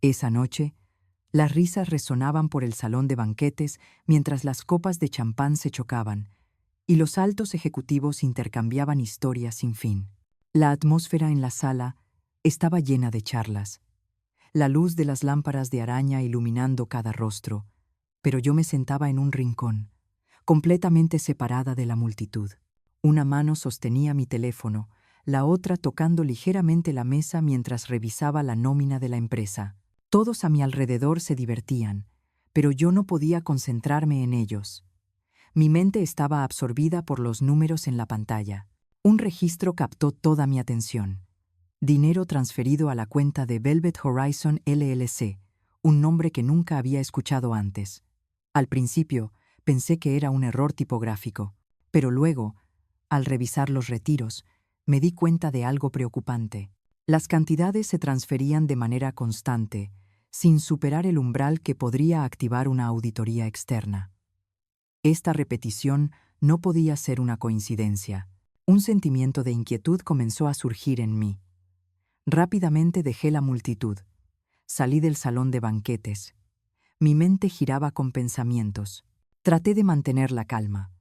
Esa noche, las risas resonaban por el salón de banquetes mientras las copas de champán se chocaban y los altos ejecutivos intercambiaban historias sin fin. La atmósfera en la sala estaba llena de charlas, la luz de las lámparas de araña iluminando cada rostro, pero yo me sentaba en un rincón, completamente separada de la multitud. Una mano sostenía mi teléfono, la otra tocando ligeramente la mesa mientras revisaba la nómina de la empresa. Todos a mi alrededor se divertían, pero yo no podía concentrarme en ellos. Mi mente estaba absorbida por los números en la pantalla. Un registro captó toda mi atención. Dinero transferido a la cuenta de Velvet Horizon LLC, un nombre que nunca había escuchado antes. Al principio, pensé que era un error tipográfico, pero luego, al revisar los retiros, me di cuenta de algo preocupante. Las cantidades se transferían de manera constante, sin superar el umbral que podría activar una auditoría externa. Esta repetición no podía ser una coincidencia. Un sentimiento de inquietud comenzó a surgir en mí. Rápidamente dejé la multitud. Salí del salón de banquetes. Mi mente giraba con pensamientos. Traté de mantener la calma,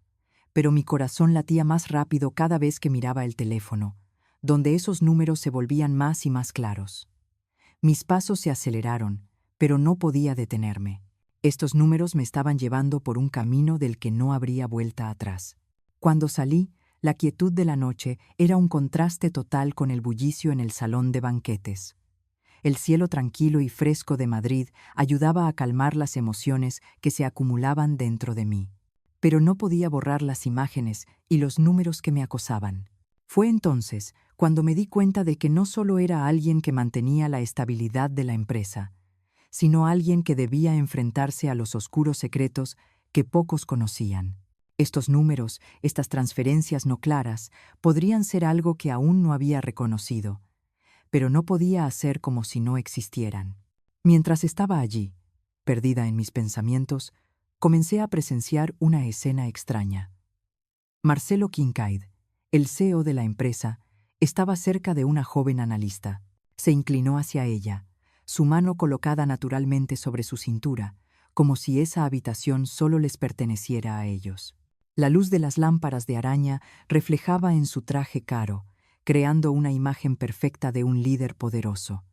pero mi corazón latía más rápido cada vez que miraba el teléfono, donde esos números se volvían más y más claros. Mis pasos se aceleraron, pero no podía detenerme. Estos números me estaban llevando por un camino del que no habría vuelta atrás. Cuando salí, la quietud de la noche era un contraste total con el bullicio en el salón de banquetes. El cielo tranquilo y fresco de Madrid ayudaba a calmar las emociones que se acumulaban dentro de mí. Pero no podía borrar las imágenes y los números que me acosaban. Fue entonces cuando me di cuenta de que no solo era alguien que mantenía la estabilidad de la empresa, sino alguien que debía enfrentarse a los oscuros secretos que pocos conocían. Estos números, estas transferencias no claras, podrían ser algo que aún no había reconocido, pero no podía hacer como si no existieran. Mientras estaba allí, perdida en mis pensamientos, comencé a presenciar una escena extraña. Marcelo Kincaid, el CEO de la empresa, estaba cerca de una joven analista. Se inclinó hacia ella, su mano colocada naturalmente sobre su cintura, como si esa habitación solo les perteneciera a ellos. La luz de las lámparas de araña reflejaba en su traje caro, creando una imagen perfecta de un líder poderoso.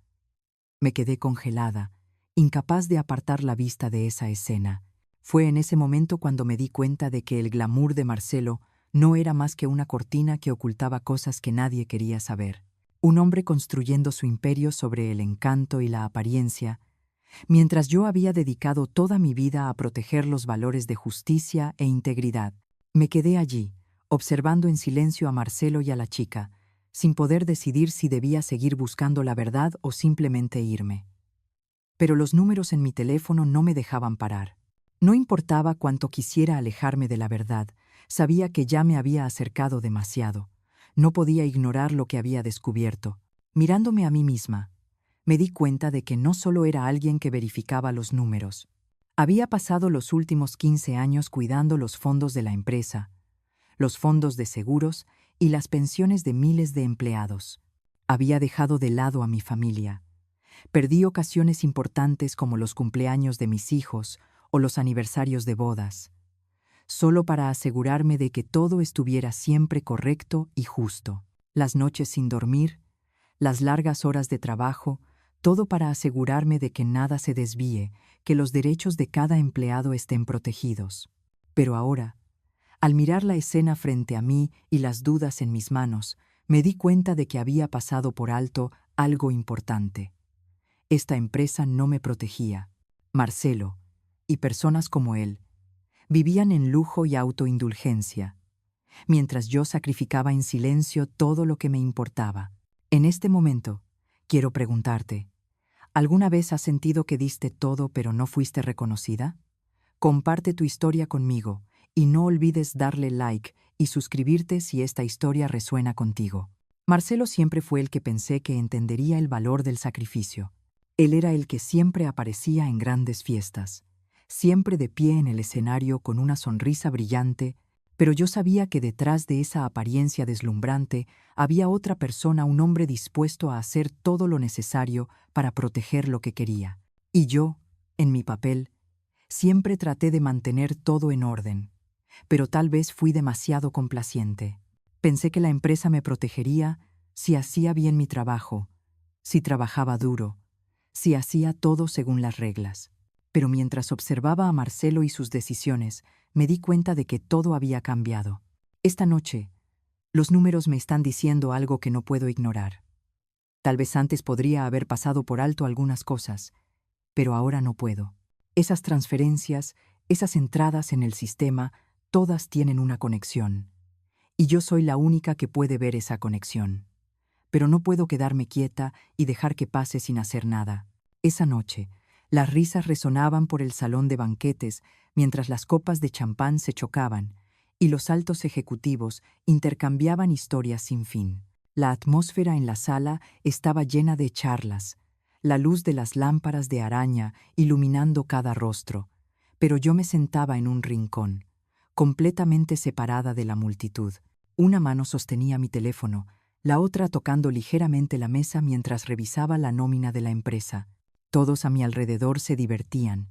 Me quedé congelada, incapaz de apartar la vista de esa escena. Fue en ese momento cuando me di cuenta de que el glamour de Marcelo no era más que una cortina que ocultaba cosas que nadie quería saber. Un hombre construyendo su imperio sobre el encanto y la apariencia, mientras yo había dedicado toda mi vida a proteger los valores de justicia e integridad. Me quedé allí, observando en silencio a Marcelo y a la chica, sin poder decidir si debía seguir buscando la verdad o simplemente irme. Pero los números en mi teléfono no me dejaban parar. No importaba cuánto quisiera alejarme de la verdad, sabía que ya me había acercado demasiado. No podía ignorar lo que había descubierto. Mirándome a mí misma, me di cuenta de que no solo era alguien que verificaba los números. Había pasado los últimos 15 años cuidando los fondos de la empresa, los fondos de seguros y las pensiones de miles de empleados. Había dejado de lado a mi familia. Perdí ocasiones importantes como los cumpleaños de mis hijos o los aniversarios de bodas, solo para asegurarme de que todo estuviera siempre correcto y justo. Las noches sin dormir, las largas horas de trabajo, todo para asegurarme de que nada se desvíe, que los derechos de cada empleado estén protegidos. Pero ahora, al mirar la escena frente a mí y las dudas en mis manos, me di cuenta de que había pasado por alto algo importante. Esta empresa no me protegía. Marcelo, y personas como él, vivían en lujo y autoindulgencia, mientras yo sacrificaba en silencio todo lo que me importaba. En este momento, quiero preguntarte, ¿alguna vez has sentido que diste todo pero no fuiste reconocida? Comparte tu historia conmigo y no olvides darle like y suscribirte si esta historia resuena contigo. Marcelo siempre fue el que pensé que entendería el valor del sacrificio. Él era el que siempre aparecía en grandes fiestas, siempre de pie en el escenario con una sonrisa brillante, Pero yo sabía que detrás de esa apariencia deslumbrante había otra persona, un hombre dispuesto a hacer todo lo necesario para proteger lo que quería. Y yo, en mi papel, siempre traté de mantener todo en orden. Pero tal vez fui demasiado complaciente. Pensé que la empresa me protegería si hacía bien mi trabajo, si trabajaba duro, si hacía todo según las reglas. Pero mientras observaba a Marcelo y sus decisiones, me di cuenta de que todo había cambiado. Esta noche, los números me están diciendo algo que no puedo ignorar. Tal vez antes podría haber pasado por alto algunas cosas, pero ahora no puedo. Esas transferencias, esas entradas en el sistema, todas tienen una conexión. Y yo soy la única que puede ver esa conexión. Pero no puedo quedarme quieta y dejar que pase sin hacer nada. Esa noche, las risas resonaban por el salón de banquetes mientras las copas de champán se chocaban y los altos ejecutivos intercambiaban historias sin fin. La atmósfera en la sala estaba llena de charlas, la luz de las lámparas de araña iluminando cada rostro, pero yo me sentaba en un rincón, completamente separada de la multitud. Una mano sostenía mi teléfono, la otra tocando ligeramente la mesa mientras revisaba la nómina de la empresa. Todos a mi alrededor se divertían,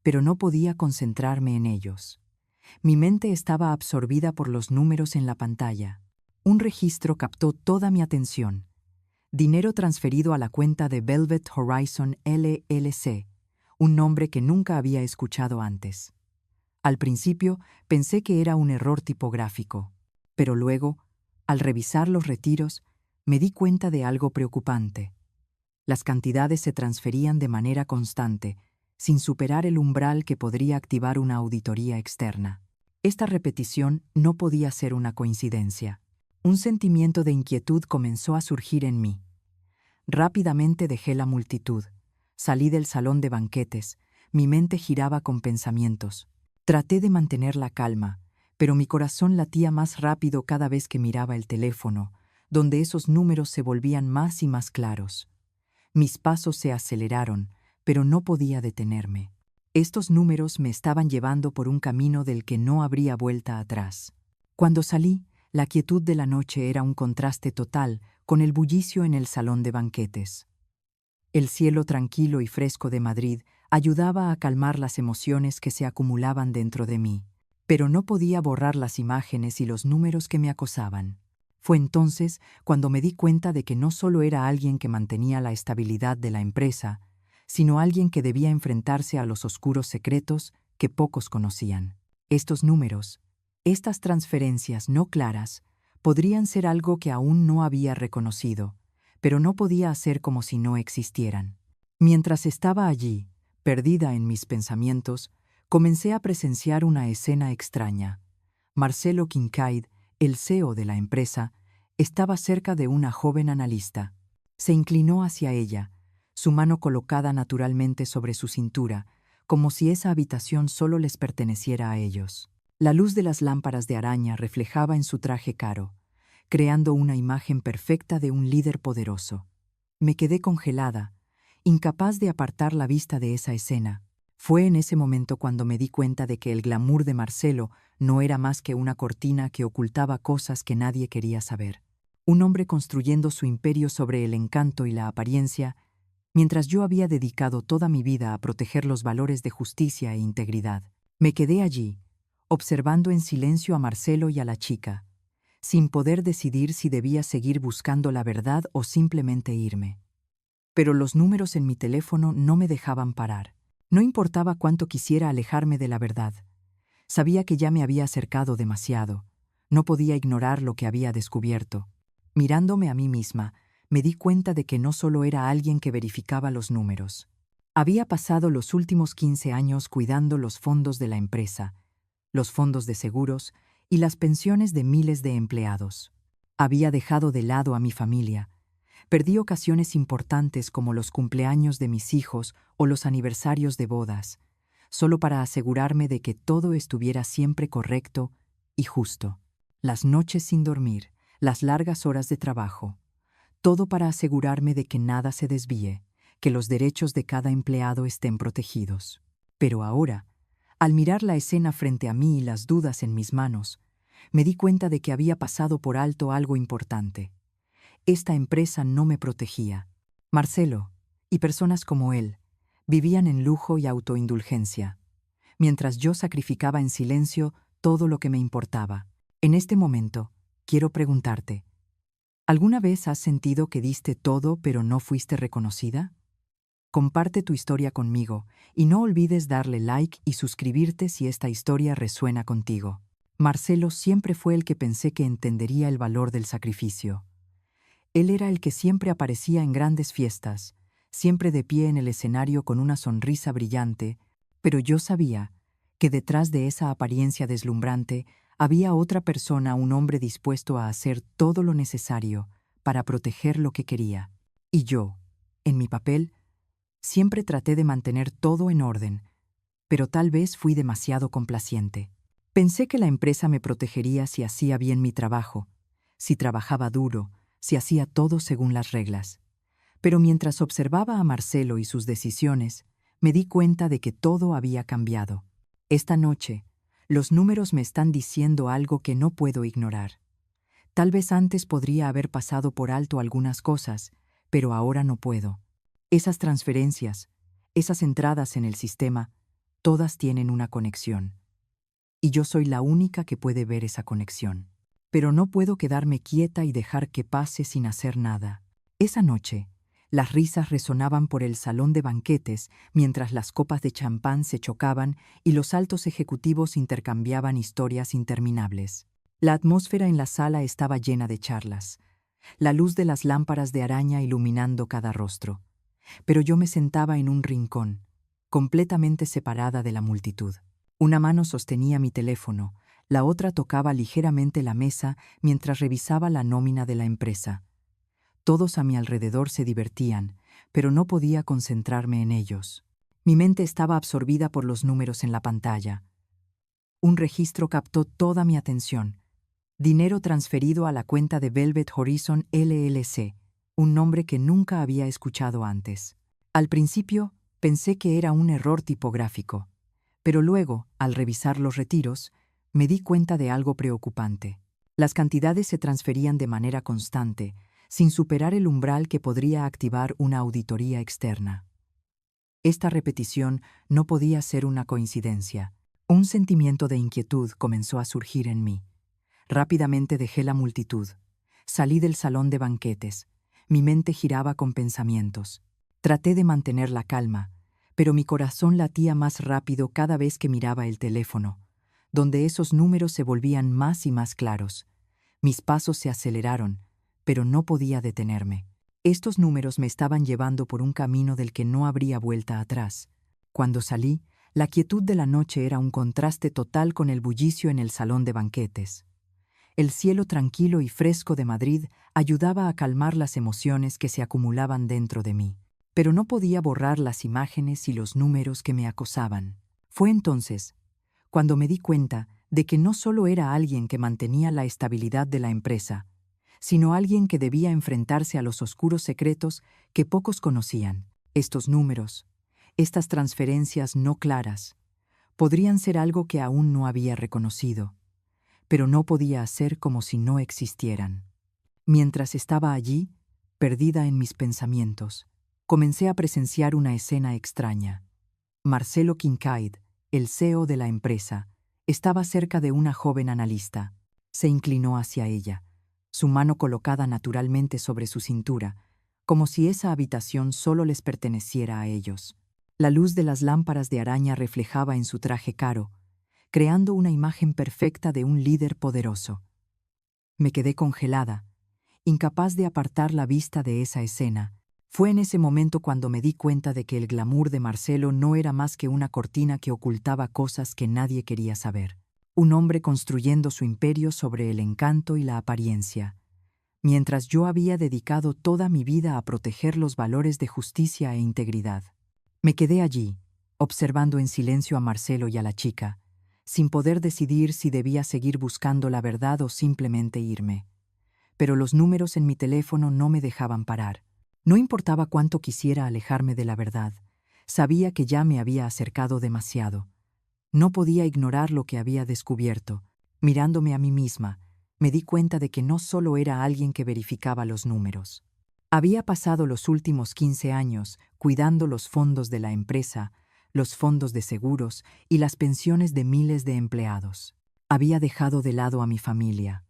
pero no podía concentrarme en ellos. Mi mente estaba absorbida por los números en la pantalla. Un registro captó toda mi atención. Dinero transferido a la cuenta de Velvet Horizon LLC, un nombre que nunca había escuchado antes. Al principio pensé que era un error tipográfico, pero luego, al revisar los retiros, me di cuenta de algo preocupante. Las cantidades se transferían de manera constante, sin superar el umbral que podría activar una auditoría externa. Esta repetición no podía ser una coincidencia. Un sentimiento de inquietud comenzó a surgir en mí. Rápidamente dejé la multitud. Salí del salón de banquetes. Mi mente giraba con pensamientos. Traté de mantener la calma, pero mi corazón latía más rápido cada vez que miraba el teléfono, donde esos números se volvían más y más claros. Mis pasos se aceleraron, pero no podía detenerme. Estos números me estaban llevando por un camino del que no habría vuelta atrás. Cuando salí, la quietud de la noche era un contraste total con el bullicio en el salón de banquetes. El cielo tranquilo y fresco de Madrid ayudaba a calmar las emociones que se acumulaban dentro de mí, pero no podía borrar las imágenes y los números que me acosaban. Fue entonces cuando me di cuenta de que no solo era alguien que mantenía la estabilidad de la empresa, sino alguien que debía enfrentarse a los oscuros secretos que pocos conocían. Estos números, estas transferencias no claras, podrían ser algo que aún no había reconocido, pero no podía hacer como si no existieran. Mientras estaba allí, perdida en mis pensamientos, comencé a presenciar una escena extraña. Marcelo Kincaid, el CEO de la empresa, estaba cerca de una joven analista. Se inclinó hacia ella, su mano colocada naturalmente sobre su cintura, como si esa habitación solo les perteneciera a ellos. La luz de las lámparas de araña reflejaba en su traje caro, creando una imagen perfecta de un líder poderoso. Me quedé congelada, incapaz de apartar la vista de esa escena. Fue en ese momento cuando me di cuenta de que el glamour de Marcelo no era más que una cortina que ocultaba cosas que nadie quería saber. Un hombre construyendo su imperio sobre el encanto y la apariencia, mientras yo había dedicado toda mi vida a proteger los valores de justicia e integridad. Me quedé allí, observando en silencio a Marcelo y a la chica, sin poder decidir si debía seguir buscando la verdad o simplemente irme. Pero los números en mi teléfono no me dejaban parar. No importaba cuánto quisiera alejarme de la verdad. Sabía que ya me había acercado demasiado. No podía ignorar lo que había descubierto. Mirándome a mí misma, me di cuenta de que no solo era alguien que verificaba los números. Había pasado los últimos 15 años cuidando los fondos de la empresa, los fondos de seguros y las pensiones de miles de empleados. Había dejado de lado a mi familia. Perdí ocasiones importantes como los cumpleaños de mis hijos o los aniversarios de bodas, solo para asegurarme de que todo estuviera siempre correcto y justo. Las noches sin dormir, las largas horas de trabajo, todo para asegurarme de que nada se desvíe, que los derechos de cada empleado estén protegidos. Pero ahora, al mirar la escena frente a mí y las dudas en mis manos, me di cuenta de que había pasado por alto algo importante. Esta empresa no me protegía. Marcelo, y personas como él, vivían en lujo y autoindulgencia, mientras yo sacrificaba en silencio todo lo que me importaba. En este momento, quiero preguntarte, ¿alguna vez has sentido que diste todo pero no fuiste reconocida? Comparte tu historia conmigo y no olvides darle like y suscribirte si esta historia resuena contigo. Marcelo siempre fue el que pensé que entendería el valor del sacrificio. Él era el que siempre aparecía en grandes fiestas, siempre de pie en el escenario con una sonrisa brillante, pero yo sabía que detrás de esa apariencia deslumbrante había otra persona, un hombre dispuesto a hacer todo lo necesario para proteger lo que quería. Y yo, en mi papel, siempre traté de mantener todo en orden, pero tal vez fui demasiado complaciente. Pensé que la empresa me protegería si hacía bien mi trabajo, si trabajaba duro, si hacía todo según las reglas. Pero mientras observaba a Marcelo y sus decisiones, me di cuenta de que todo había cambiado. Esta noche, los números me están diciendo algo que no puedo ignorar. Tal vez antes podría haber pasado por alto algunas cosas, pero ahora no puedo. Esas transferencias, esas entradas en el sistema, todas tienen una conexión. Y yo soy la única que puede ver esa conexión. Pero no puedo quedarme quieta y dejar que pase sin hacer nada. Esa noche, las risas resonaban por el salón de banquetes mientras las copas de champán se chocaban y los altos ejecutivos intercambiaban historias interminables. La atmósfera en la sala estaba llena de charlas, la luz de las lámparas de araña iluminando cada rostro. Pero yo me sentaba en un rincón, completamente separada de la multitud. Una mano sostenía mi teléfono, la otra tocaba ligeramente la mesa mientras revisaba la nómina de la empresa. Todos a mi alrededor se divertían, pero no podía concentrarme en ellos. Mi mente estaba absorbida por los números en la pantalla. Un registro captó toda mi atención. Dinero transferido a la cuenta de Velvet Horizon LLC, un nombre que nunca había escuchado antes. Al principio, pensé que era un error tipográfico, pero luego, al revisar los retiros, me di cuenta de algo preocupante. Las cantidades se transferían de manera constante, sin superar el umbral que podría activar una auditoría externa. Esta repetición no podía ser una coincidencia. Un sentimiento de inquietud comenzó a surgir en mí. Rápidamente dejé la multitud. Salí del salón de banquetes. Mi mente giraba con pensamientos. Traté de mantener la calma, pero mi corazón latía más rápido cada vez que miraba el teléfono, donde esos números se volvían más y más claros. Mis pasos se aceleraron, pero no podía detenerme. Estos números me estaban llevando por un camino del que no habría vuelta atrás. Cuando salí, la quietud de la noche era un contraste total con el bullicio en el salón de banquetes. El cielo tranquilo y fresco de Madrid ayudaba a calmar las emociones que se acumulaban dentro de mí, pero no podía borrar las imágenes y los números que me acosaban. Fue entonces cuando me di cuenta de que no solo era alguien que mantenía la estabilidad de la empresa, sino alguien que debía enfrentarse a los oscuros secretos que pocos conocían. Estos números, estas transferencias no claras, podrían ser algo que aún no había reconocido, pero no podía hacer como si no existieran. Mientras estaba allí, perdida en mis pensamientos, comencé a presenciar una escena extraña. Marcelo Kincaid, el CEO de la empresa, estaba cerca de una joven analista. Se inclinó hacia ella, su mano colocada naturalmente sobre su cintura, como si esa habitación solo les perteneciera a ellos. La luz de las lámparas de araña reflejaba en su traje caro, creando una imagen perfecta de un líder poderoso. Me quedé congelada, incapaz de apartar la vista de esa escena. Fue en ese momento cuando me di cuenta de que el glamour de Marcelo no era más que una cortina que ocultaba cosas que nadie quería saber. Un hombre construyendo su imperio sobre el encanto y la apariencia, mientras yo había dedicado toda mi vida a proteger los valores de justicia e integridad. Me quedé allí, observando en silencio a Marcelo y a la chica, sin poder decidir si debía seguir buscando la verdad o simplemente irme. Pero los números en mi teléfono no me dejaban parar. No importaba cuánto quisiera alejarme de la verdad, sabía que ya me había acercado demasiado. No podía ignorar lo que había descubierto. Mirándome a mí misma, me di cuenta de que no solo era alguien que verificaba los números. Había pasado los últimos 15 años cuidando los fondos de la empresa, los fondos de seguros y las pensiones de miles de empleados. Había dejado de lado a mi familia.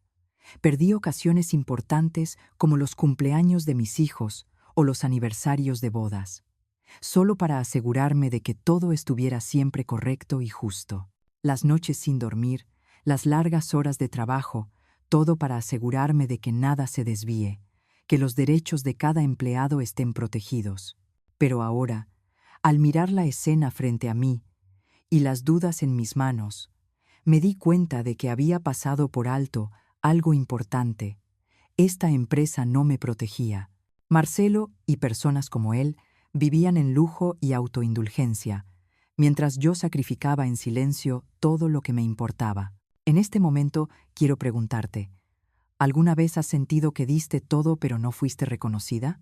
Perdí ocasiones importantes como los cumpleaños de mis hijos o los aniversarios de bodas, solo para asegurarme de que todo estuviera siempre correcto y justo. Las noches sin dormir, las largas horas de trabajo, todo para asegurarme de que nada se desvíe, que los derechos de cada empleado estén protegidos. Pero ahora, al mirar la escena frente a mí y las dudas en mis manos, me di cuenta de que había pasado por alto algo importante. Esta empresa no me protegía. Marcelo y personas como él vivían en lujo y autoindulgencia, mientras yo sacrificaba en silencio todo lo que me importaba. En este momento quiero preguntarte, ¿alguna vez has sentido que diste todo pero no fuiste reconocida?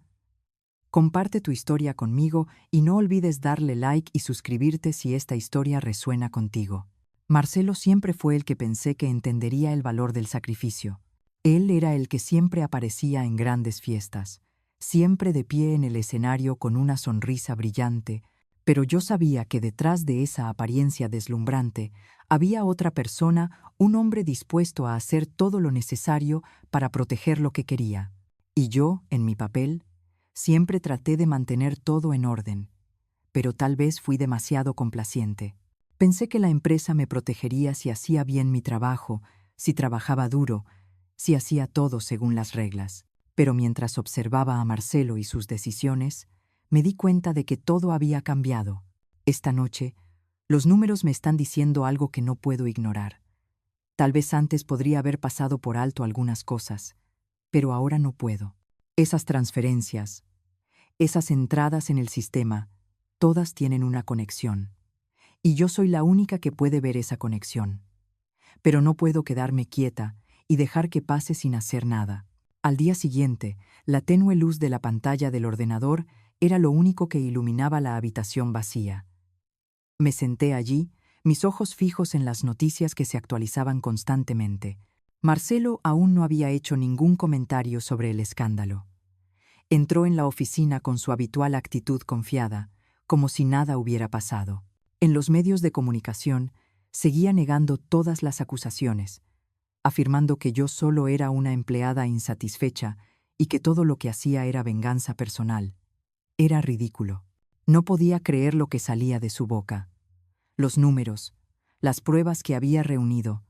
Comparte tu historia conmigo y no olvides darle like y suscribirte si esta historia resuena contigo. Marcelo siempre fue el que pensé que entendería el valor del sacrificio. Él era el que siempre aparecía en grandes fiestas, siempre de pie en el escenario con una sonrisa brillante, pero yo sabía que detrás de esa apariencia deslumbrante había otra persona, un hombre dispuesto a hacer todo lo necesario para proteger lo que quería. Y yo, en mi papel, siempre traté de mantener todo en orden, pero tal vez fui demasiado complaciente. Pensé que la empresa me protegería si hacía bien mi trabajo, si trabajaba duro, si hacía todo según las reglas. Pero mientras observaba a Marcelo y sus decisiones, me di cuenta de que todo había cambiado. Esta noche, los números me están diciendo algo que no puedo ignorar. Tal vez antes podría haber pasado por alto algunas cosas, pero ahora no puedo. Esas transferencias, esas entradas en el sistema, todas tienen una conexión. Y yo soy la única que puede ver esa conexión. Pero no puedo quedarme quieta y dejar que pase sin hacer nada. Al día siguiente, la tenue luz de la pantalla del ordenador era lo único que iluminaba la habitación vacía. Me senté allí, mis ojos fijos en las noticias que se actualizaban constantemente. Marcelo aún no había hecho ningún comentario sobre el escándalo. Entró en la oficina con su habitual actitud confiada, como si nada hubiera pasado. En los medios de comunicación, seguía negando todas las acusaciones, afirmando que yo solo era una empleada insatisfecha y que todo lo que hacía era venganza personal. Era ridículo. No podía creer lo que salía de su boca. Los números, las pruebas que había reunido,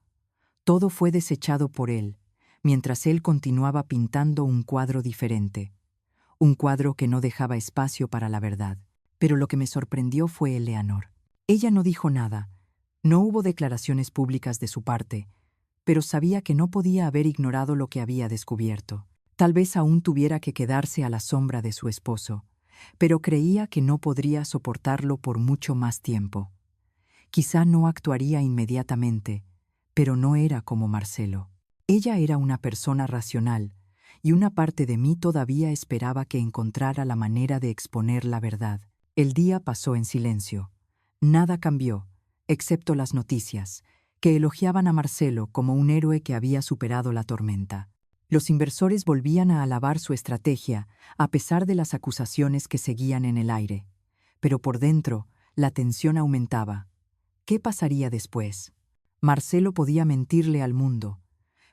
todo fue desechado por él, mientras él continuaba pintando un cuadro diferente, un cuadro que no dejaba espacio para la verdad. Pero lo que me sorprendió fue Eleanor. Ella no dijo nada, no hubo declaraciones públicas de su parte, pero sabía que no podía haber ignorado lo que había descubierto. Tal vez aún tuviera que quedarse a la sombra de su esposo, pero creía que no podría soportarlo por mucho más tiempo. Quizá no actuaría inmediatamente, pero no era como Marcelo. Ella era una persona racional, y una parte de mí todavía esperaba que encontrara la manera de exponer la verdad. El día pasó en silencio. Nada cambió, excepto las noticias, que elogiaban a Marcelo como un héroe que había superado la tormenta. Los inversores volvían a alabar su estrategia, a pesar de las acusaciones que seguían en el aire. Pero por dentro, la tensión aumentaba. ¿Qué pasaría después? Marcelo podía mentirle al mundo,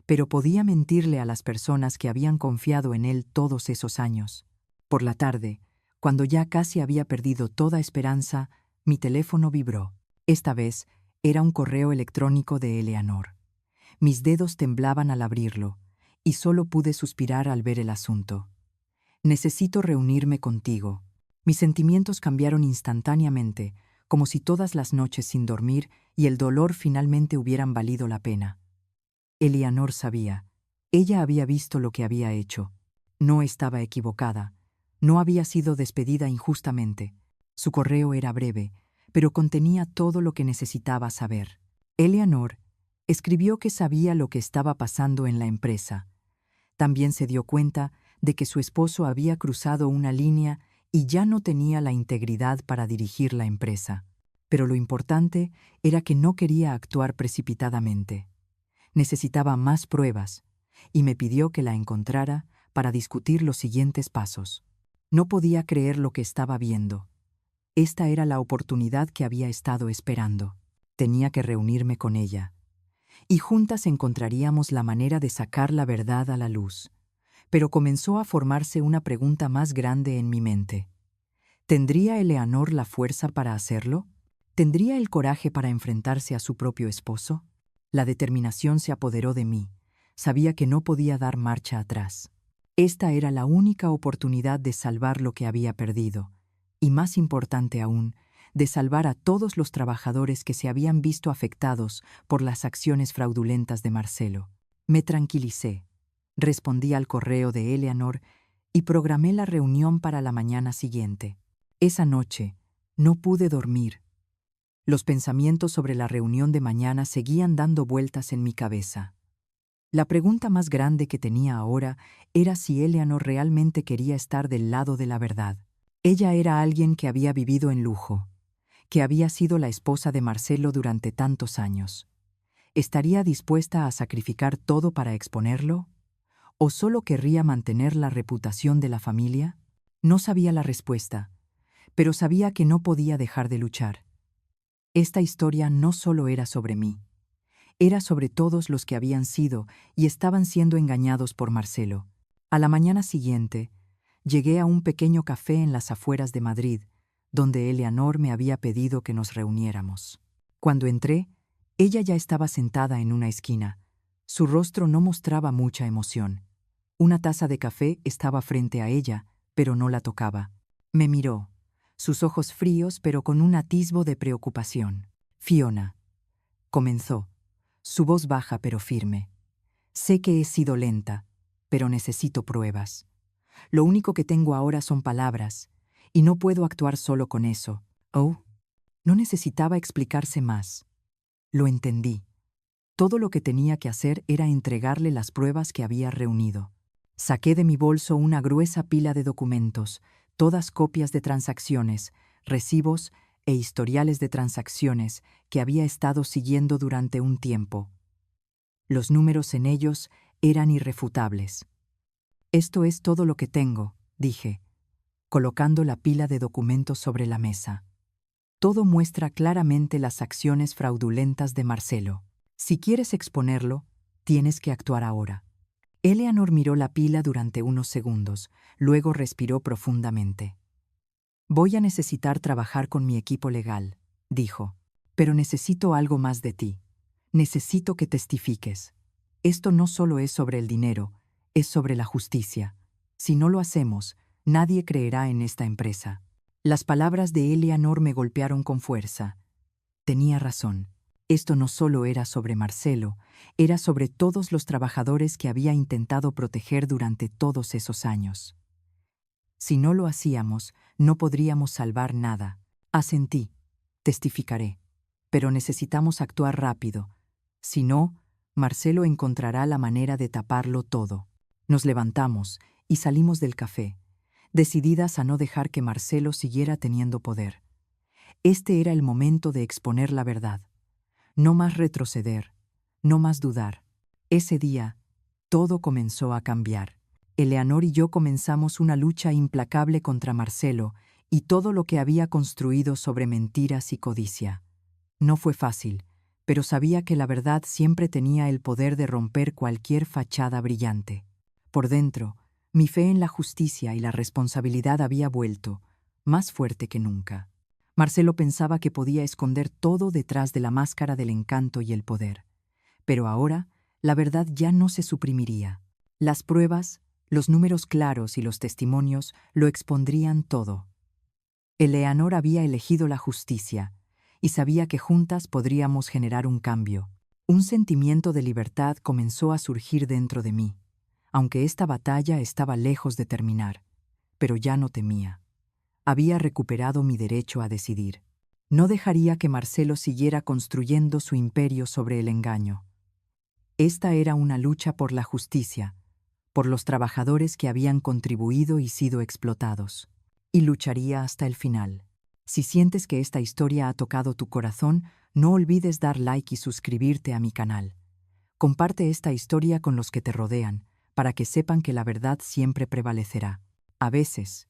pero podía mentirle a las personas que habían confiado en él todos esos años. Por la tarde, cuando ya casi había perdido toda esperanza, mi teléfono vibró. Esta vez era un correo electrónico de Eleanor. Mis dedos temblaban al abrirlo, y solo pude suspirar al ver el asunto. Necesito reunirme contigo. Mis sentimientos cambiaron instantáneamente, como si todas las noches sin dormir y el dolor finalmente hubieran valido la pena. Eleanor sabía. Ella había visto lo que había hecho. No estaba equivocada. No había sido despedida injustamente. Su correo era breve, pero contenía todo lo que necesitaba saber. Eleanor escribió que sabía lo que estaba pasando en la empresa. También se dio cuenta de que su esposo había cruzado una línea y ya no tenía la integridad para dirigir la empresa. Pero lo importante era que no quería actuar precipitadamente. Necesitaba más pruebas, y me pidió que la encontrara para discutir los siguientes pasos. No podía creer lo que estaba viendo. Esta era la oportunidad que había estado esperando. Tenía que reunirme con ella, y juntas encontraríamos la manera de sacar la verdad a la luz. Pero comenzó a formarse una pregunta más grande en mi mente. ¿Tendría Eleanor la fuerza para hacerlo? ¿Tendría el coraje para enfrentarse a su propio esposo? La determinación se apoderó de mí. Sabía que no podía dar marcha atrás. Esta era la única oportunidad de salvar lo que había perdido, y más importante aún, de salvar a todos los trabajadores que se habían visto afectados por las acciones fraudulentas de Marcelo. Me tranquilicé, respondí al correo de Eleanor y programé la reunión para la mañana siguiente. Esa noche no pude dormir. Los pensamientos sobre la reunión de mañana seguían dando vueltas en mi cabeza. La pregunta más grande que tenía ahora era si Eleanor realmente quería estar del lado de la verdad. Ella era alguien que había vivido en lujo, que había sido la esposa de Marcelo durante tantos años. ¿Estaría dispuesta a sacrificar todo para exponerlo? ¿O solo querría mantener la reputación de la familia? No sabía la respuesta, pero sabía que no podía dejar de luchar. Esta historia no solo era sobre mí, era sobre todos los que habían sido y estaban siendo engañados por Marcelo. A la mañana siguiente, llegué a un pequeño café en las afueras de Madrid, donde Eleanor me había pedido que nos reuniéramos. Cuando entré, ella ya estaba sentada en una esquina. Su rostro no mostraba mucha emoción. Una taza de café estaba frente a ella, pero no la tocaba. Me miró, sus ojos fríos pero con un atisbo de preocupación. «Fiona», comenzó, su voz baja pero firme. «Sé que he sido lenta, pero necesito pruebas. Lo único que tengo ahora son palabras, y no puedo actuar solo con eso». Oh, no necesitaba explicarse más. Lo entendí. Todo lo que tenía que hacer era entregarle las pruebas que había reunido. Saqué de mi bolso una gruesa pila de documentos, todas copias de transacciones, recibos e historiales de transacciones que había estado siguiendo durante un tiempo. Los números en ellos eran irrefutables. «Esto es todo lo que tengo», dije, colocando la pila de documentos sobre la mesa. «Todo muestra claramente las acciones fraudulentas de Marcelo. Si quieres exponerlo, tienes que actuar ahora». Eleanor miró la pila durante unos segundos, luego respiró profundamente. «Voy a necesitar trabajar con mi equipo legal», dijo, «pero necesito algo más de ti. Necesito que testifiques. Esto no solo es sobre el dinero, es sobre la justicia. Si no lo hacemos, nadie creerá en esta empresa». Las palabras de Eleanor me golpearon con fuerza. Tenía razón. Esto no solo era sobre Marcelo, era sobre todos los trabajadores que había intentado proteger durante todos esos años. Si no lo hacíamos, no podríamos salvar nada. Asentí. «Testificaré. Pero necesitamos actuar rápido. Si no, Marcelo encontrará la manera de taparlo todo». Nos levantamos y salimos del café, decididas a no dejar que Marcelo siguiera teniendo poder. Este era el momento de exponer la verdad. No más retroceder, no más dudar. Ese día, todo comenzó a cambiar. Eleanor y yo comenzamos una lucha implacable contra Marcelo y todo lo que había construido sobre mentiras y codicia. No fue fácil, pero sabía que la verdad siempre tenía el poder de romper cualquier fachada brillante. Por dentro, mi fe en la justicia y la responsabilidad había vuelto, más fuerte que nunca. Marcelo pensaba que podía esconder todo detrás de la máscara del encanto y el poder. Pero ahora, la verdad ya no se suprimiría. Las pruebas, los números claros y los testimonios lo expondrían todo. Eleanor había elegido la justicia, y sabía que juntas podríamos generar un cambio. Un sentimiento de libertad comenzó a surgir dentro de mí, aunque esta batalla estaba lejos de terminar, pero ya no temía. Había recuperado mi derecho a decidir. No dejaría que Marcelo siguiera construyendo su imperio sobre el engaño. Esta era una lucha por la justicia, por los trabajadores que habían contribuido y sido explotados. Y lucharía hasta el final. Si sientes que esta historia ha tocado tu corazón, no olvides dar like y suscribirte a mi canal. Comparte esta historia con los que te rodean, para que sepan que la verdad siempre prevalecerá. A veces,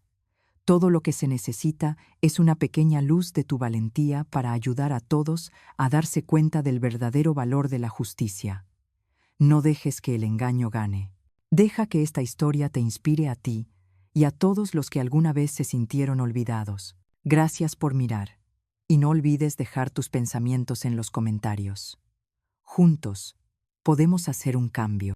todo lo que se necesita es una pequeña luz de tu valentía para ayudar a todos a darse cuenta del verdadero valor de la justicia. No dejes que el engaño gane. Deja que esta historia te inspire a ti y a todos los que alguna vez se sintieron olvidados. Gracias por mirar. Y no olvides dejar tus pensamientos en los comentarios. Juntos, podemos hacer un cambio.